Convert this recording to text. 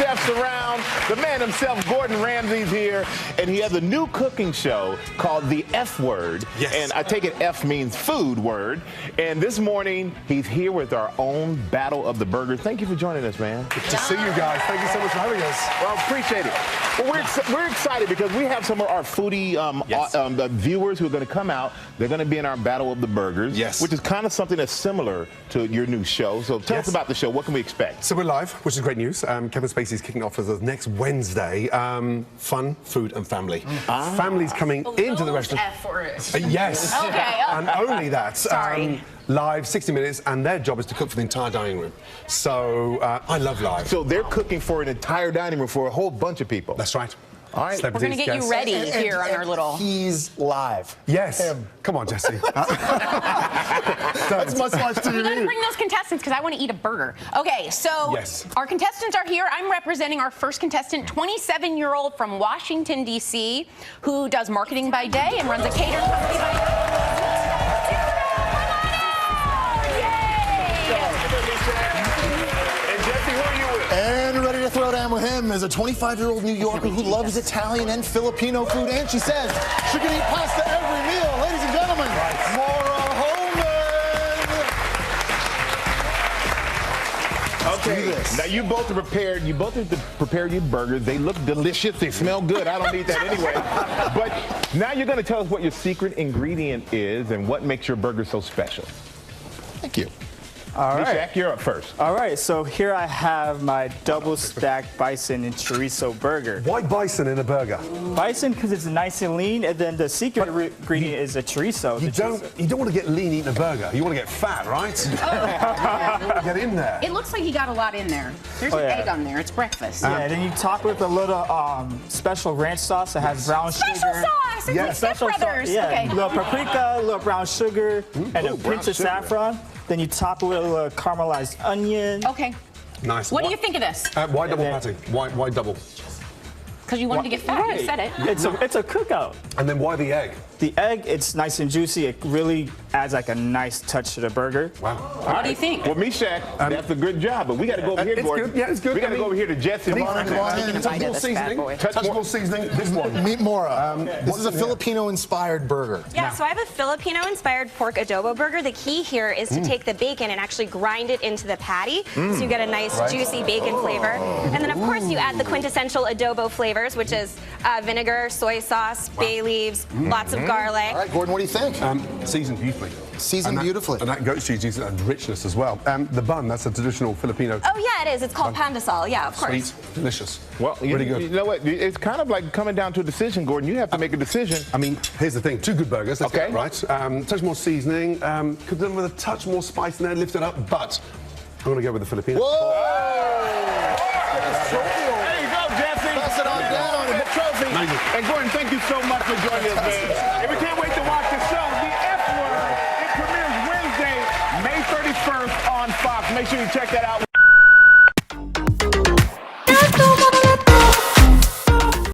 chefs around. The man himself, Gordon Ramsay's here, and he has a new cooking show called The F Word. Yes. And I take it F means food word. And this morning, he's here with our own Battle of the Burgers. Thank you for joining us, man. Good to see you guys. Thank you so much for having us. Well, appreciate it. Well, we're excited because we have some of our foodie viewers who are going to come out. They're going to be in our Battle of the Burgers, yes, which is kind of something that's similar to your new show. So tell us about the show. What can we expect? So we're live, which is great news. Kevin Spacey's kicking off as of next Wednesday. Fun, food, and family. Families coming into the restaurant. F word. Yes. Okay. And only that. Sorry. Live, 60 minutes, and their job is to cook for the entire dining room. So I love live. So they're cooking for an entire dining room for a whole bunch of people. That's right. All right. We're going to get you ready here on our little... He's live. Yes. Come on, Jesse. That's much TV. We got to bring those contestants because I want to eat a burger. Okay, so our contestants are here. I'm representing our first contestant, 27-year-old from Washington, D.C., who does marketing by day and runs a catering company by night. And ready to throw down with him is a 25-year-old New Yorker who loves Italian and Filipino food, and she says she can eat pasta every meal. Ladies and gentlemen, Maura Holman. Okay, now you both are prepared. You both have prepared your burgers. They look delicious. They smell good. I don't need that anyway. But now you're going to tell us what your secret ingredient is and what makes your burger so special. Thank you. All right. Shaq, you're up first. All right, so here I have my double-stacked bison and chorizo burger. Why bison in a burger? Bison because it's nice and lean, and then the secret ingredient is a chorizo. You don't want to get lean eating a burger. You want to get fat, right? You want to get in there. It looks like you got a lot in there. There's an egg on there. It's breakfast. Yeah, and then you top it with a little special ranch sauce that has brown sugar. Special sauce! It's like Step Brothers. Yeah, Okay. a little paprika, a little brown sugar, and a pinch of saffron. Then you top it with a little caramelized onion. Okay. Nice. What do you think of this? Why double patty? Why double? Because you wanted to get fat. You said it. It's a cookout. And then why the egg? The egg, it's nice and juicy. It really adds like a nice touch to the burger. Wow. What do you think? Well, Meshach, that's a good job, but we got to go over here, Gordon. Good. Yeah, it's good. We got to go over here to Jesse. Come on, Touchable seasoning. Touchable seasoning. This one. Meet Maura. This is a Filipino-inspired burger. Yeah, so I have a Filipino-inspired pork adobo burger. The key here is to take the bacon and actually grind it into the patty, so you get a nice juicy bacon flavor. And then, of course, you add the quintessential adobo flavors, which is vinegar, soy sauce, bay leaves, lots of garlic. All right, Gordon, what do you think? Seasoned beautifully. Seasoned beautifully. And that goat cheese gives it a richness as well. The bun, that's a traditional Filipino. Oh, yeah, it is. It's called pandesal. Yeah, of course. Sweet, delicious. Well, really good. You know what? It's kind of like coming down to a decision, Gordon. You have to make a decision. I mean, here's the thing. Two good burgers. Let's get it right. Touch more seasoning. Could do them with a touch more spice in there, lift it up. But I'm going to go with the Filipino. Whoa! There you go, Jesse. Pass it on down. The trophy. And Gordon, thank you so much for joining us, man. And we can't wait to watch the show, The F Word. It premieres Wednesday, May 31st on Fox. Make sure you check that out.